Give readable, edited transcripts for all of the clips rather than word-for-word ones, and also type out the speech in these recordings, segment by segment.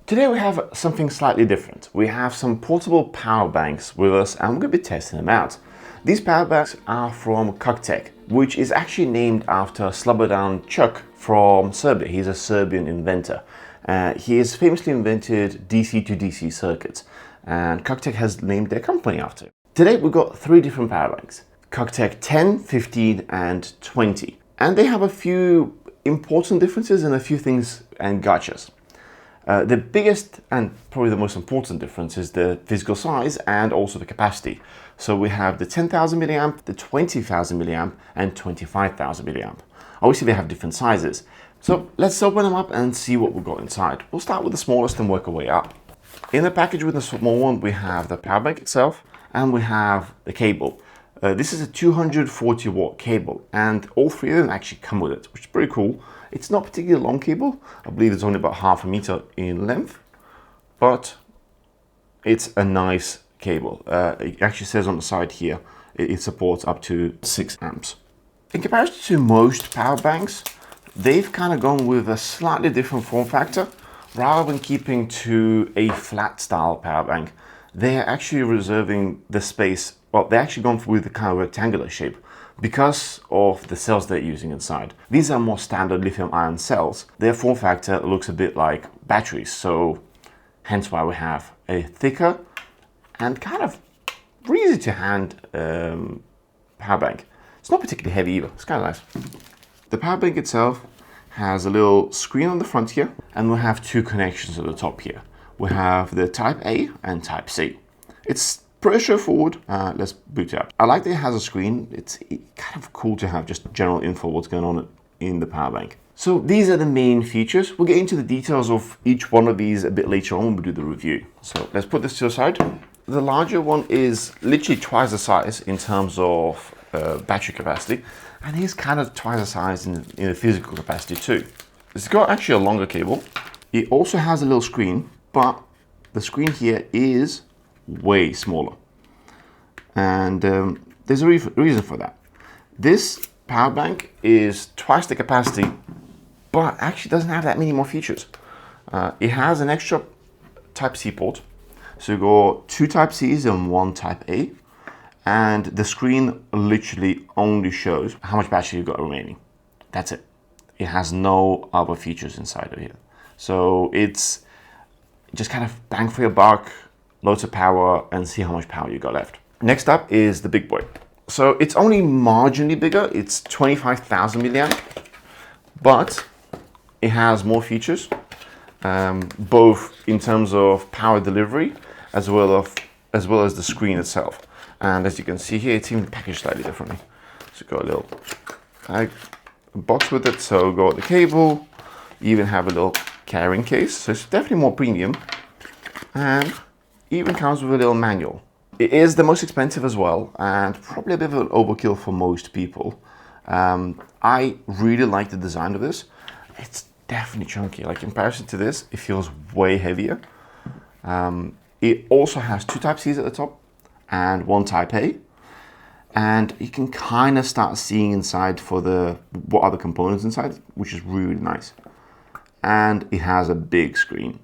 Today we have something slightly different. We have some portable power banks with us and we're going to be testing them out. These power banks are from Cuktech, which is actually named after Slobodan Čuk from Serbia. He's a Serbian inventor. He has famously invented DC to DC circuits, and Cuktech has named their company after him. Today we've got three different power banks: Cuktech 10, 15 and 20. And they have a few important differences and a few things and gotchas. The biggest and probably the most important difference is the physical size and also the capacity. So we have the 10,000 milliamp, the 20,000 milliamp and 25,000 milliamp. Obviously they have different sizes. So let's open them up and see what we've got inside. We'll start with the smallest and work our way up. In the package with the small one, we have the power bank itself and we have the cable. This is a 240 watt cable and all three of them actually come with it, which is pretty cool. It's not particularly long cable. I believe it's only about half a meter in length, but it's a nice cable. It actually says on the side here, it supports up to 6 amps. In comparison to most power banks, they've kind of gone with a slightly different form factor. Rather than keeping to a flat style power bank, they're actually reserving the space. Well, they're actually gone with the kind of rectangular shape because of the cells they're using inside. These are more standard lithium ion cells. Their form factor looks a bit like batteries, so hence why we have a thicker and kind of easy to hand power bank. It's not particularly heavy either, it's kind of nice. The power bank itself has a little screen on the front here, and we have two connections at the top here. We have the Type A and Type C. It's pretty straightforward. Let's boot it up. I like that it has a screen. It's kind of cool to have just general info what's going on in the power bank. So these are the main features. We'll get into the details of each one of these a bit later on when we do the review. So let's put this to the side. The larger one is literally twice the size in terms of battery capacity, and is kind of twice the size in the physical capacity too. It's got actually a longer cable. It also has a little screen, but the screen here is way smaller, and there's a reason for that. This power bank is twice the capacity, but actually doesn't have that many more features. It has an extra Type C port, so you got two Type Cs and one Type A, and the screen literally only shows how much battery you've got remaining. That's it. It has no other features inside of here, so it's just kind of bang for your buck, loads of power, and see how much power you got left. Next up is the big boy. So it's only marginally bigger. It's 25,000 milliamp, but it has more features, both in terms of power delivery as well as the screen itself. And as you can see here, it's even packaged slightly differently. So got a little box with it. So got the cable. You even have a little carrying case. So it's definitely more premium, and even comes with a little manual. It is the most expensive as well, and probably a bit of an overkill for most people. I really like the design of this. It's definitely chunky. Like in comparison to this, it feels way heavier. It also has two Type Cs at the top and one Type A, and you can kind of start seeing inside for what other components inside, which is really nice. And it has a big screen.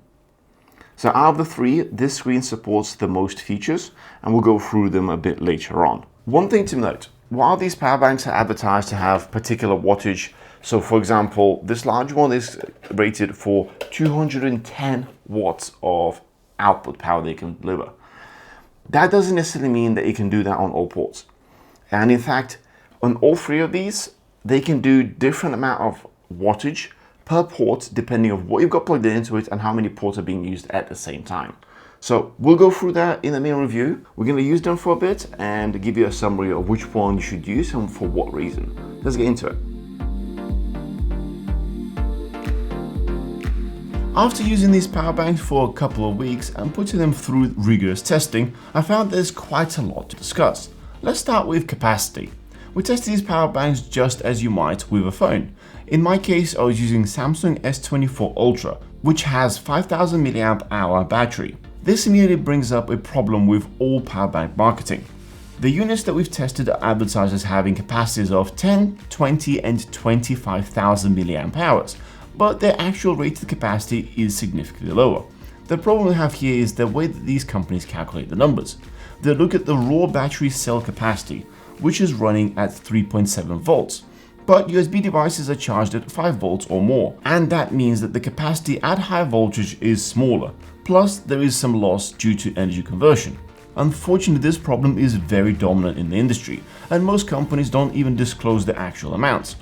So out of the three, this screen supports the most features, and we'll go through them a bit later on. One thing to note, while these power banks are advertised to have particular wattage, so for example, this large one is rated for 210 watts of output power they can deliver. That doesn't necessarily mean that you can do that on all ports. And in fact, on all three of these, they can do different amount of wattage per port depending on what you've got plugged into it and how many ports are being used at the same time. So we'll go through that in the main review. We're going to use them for a bit and give you a summary of which one you should use and for what reason. Let's get into it. After using these power banks for a couple of weeks and putting them through rigorous testing, I found there's quite a lot to discuss. Let's start with capacity. We tested these power banks just as you might with a phone. In my case, I was using Samsung S24 Ultra, which has 5000 mAh battery. This immediately brings up a problem with all power bank marketing. The units that we've tested are advertised as having capacities of 10, 20 and 25,000 mAh, but their actual rated capacity is significantly lower. The problem we have here is the way that these companies calculate the numbers. They look at the raw battery cell capacity, which is running at 3.7 volts. But USB devices are charged at 5 volts or more, and that means that the capacity at high voltage is smaller. Plus, there is some loss due to energy conversion. Unfortunately, this problem is very dominant in the industry, and most companies don't even disclose the actual amounts.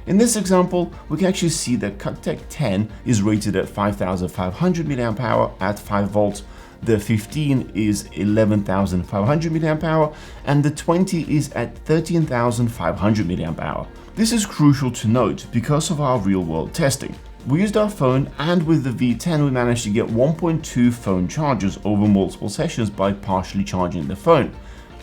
In this example, we can actually see that Cuktech 10 is rated at 5,500 mAh at 5 volts, the 15 is 11,500 mAh, and the 20 is at 13,500 mAh. This is crucial to note because of our real-world testing. We used our phone, and with the V10 we managed to get 1.2 phone charges over multiple sessions by partially charging the phone.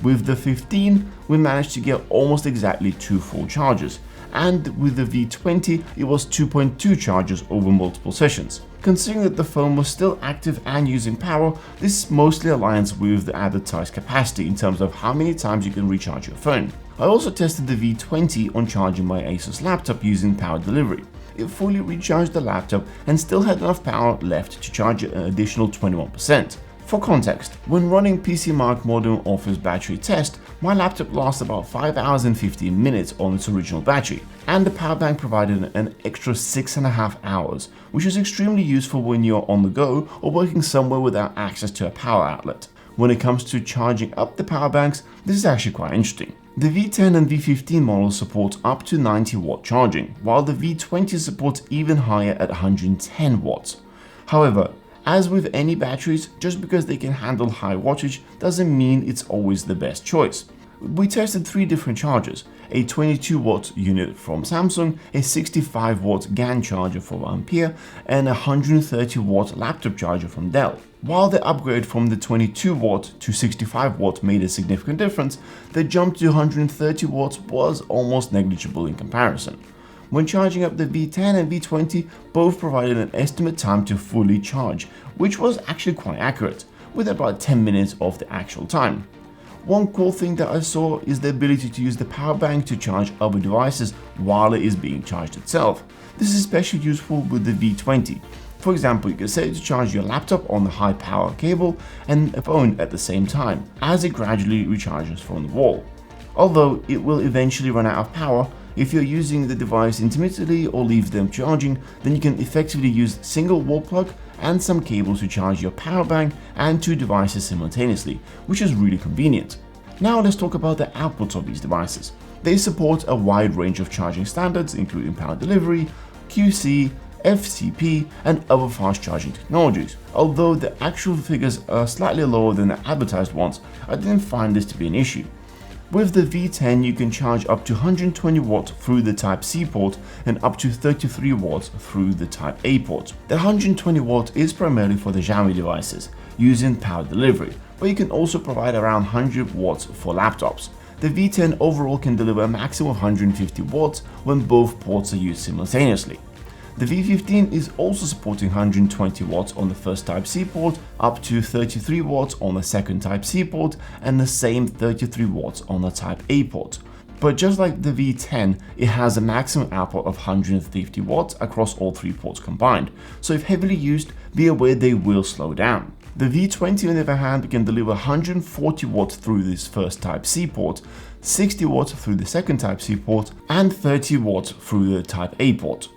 With the 15 we managed to get almost exactly 2 full charges, and with the V20 it was 2.2 charges over multiple sessions. Considering that the phone was still active and using power, this mostly aligns with the advertised capacity in terms of how many times you can recharge your phone. I also tested the V20 on charging my Asus laptop using power delivery. It fully recharged the laptop and still had enough power left to charge an additional 21%. For context, when running PCMark Modern Office battery test, my laptop lasts about 5 hours and 15 minutes on its original battery, and the power bank provided an extra 6.5 hours, which is extremely useful when you're on the go or working somewhere without access to a power outlet. When it comes to charging up the power banks, this is actually quite interesting. The V10 and V15 models support up to 90 watt charging, while the V20 supports even higher at 110 watts. However, as with any batteries, just because they can handle high wattage doesn't mean it's always the best choice. We tested 3 different chargers: a 22 watt unit from Samsung, a 65 watt GAN charger from Ampere, and a 130 watt laptop charger from Dell. While the upgrade from the 22 watt to 65 watt made a significant difference, the jump to 130 watts was almost negligible in comparison. When charging up the V10 and V20, both provided an estimate time to fully charge, which was actually quite accurate, with about 10 minutes of the actual time. One cool thing that I saw is the ability to use the power bank to charge other devices while it is being charged itself. This is especially useful with the V20. For example, you can set it to charge your laptop on the high power cable and a phone at the same time, as it gradually recharges from the wall. Although it will eventually run out of power, if you're using the device intermittently or leave them charging, then you can effectively use single wall plug and some cables to charge your power bank and 2 devices simultaneously, which is really convenient. Now let's talk about the outputs of these devices. They support a wide range of charging standards, including power delivery, QC, FCP, and other fast charging technologies. Although the actual figures are slightly lower than the advertised ones, I didn't find this to be an issue. With the V10 you can charge up to 120 watts through the Type-C port and up to 33 watts through the Type-A port. The 120 watt is primarily for the Xiaomi devices, using power delivery, but you can also provide around 100 watts for laptops. The V10 overall can deliver a maximum of 150 watts when both ports are used simultaneously. The V15 is also supporting 120 watts on the first Type-C port, up to 33 watts on the second Type-C port, and the same 33 watts on the Type-A port. But just like the V10, it has a maximum output of 150 watts across all 3 ports combined, so if heavily used, be aware they will slow down. The V20 on the other hand can deliver 140 watts through this first Type-C port, 60 watts through the second Type-C port, and 30 watts through the Type-A port.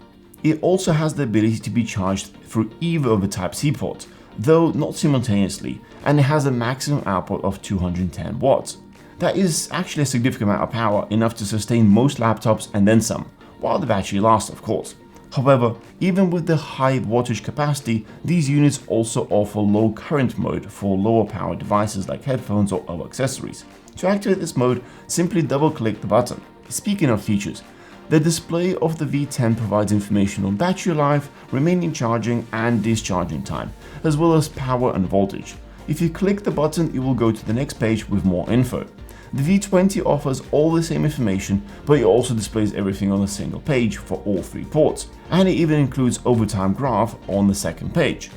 It also has the ability to be charged through either of the Type-C ports, though not simultaneously, and it has a maximum output of 210 watts. That is actually a significant amount of power, enough to sustain most laptops and then some, while the battery lasts of course. However, even with the high wattage capacity, these units also offer low current mode for lower power devices like headphones or other accessories. To activate this mode, simply double click the button. Speaking of features, the display of the V10 provides information on battery life, remaining charging and discharging time, as well as power and voltage. If you click the button, it will go to the next page with more info. The V20 offers all the same information, but it also displays everything on a single page for all 3 ports, and it even includes overtime graph on the second page.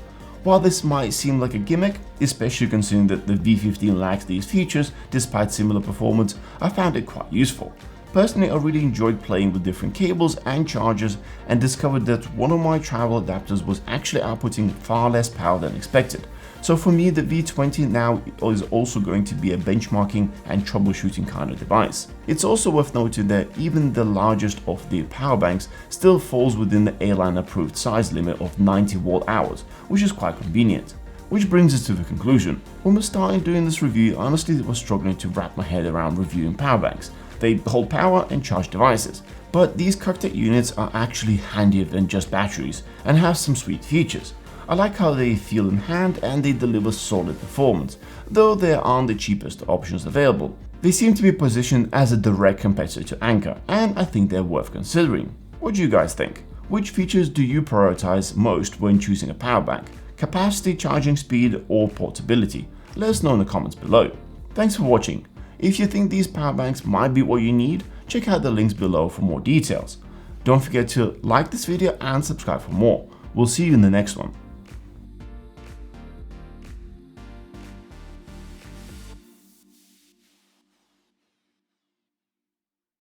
While this might seem like a gimmick, especially considering that the V15 lacks these features despite similar performance, I found it quite useful. Personally, I really enjoyed playing with different cables and chargers and discovered that one of my travel adapters was actually outputting far less power than expected. So for me, the V20 now is also going to be a benchmarking and troubleshooting kind of device. It's also worth noting that even the largest of the power banks still falls within the Airline Approved size limit of 90 watt-hours, which is quite convenient. Which brings us to the conclusion. When we started doing this review, honestly I was struggling to wrap my head around reviewing power banks. They hold power and charge devices. But these Cuktech units are actually handier than just batteries and have some sweet features. I like how they feel in hand and they deliver solid performance, though they aren't the cheapest options available. They seem to be positioned as a direct competitor to Anker, and I think they're worth considering. What do you guys think? Which features do you prioritize most when choosing a power bank? Capacity, charging speed, or portability? Let us know in the comments below. Thanks for watching. If you think these power banks might be what you need, check out the links below for more details. Don't forget to like this video and subscribe for more. We'll see you in the next one.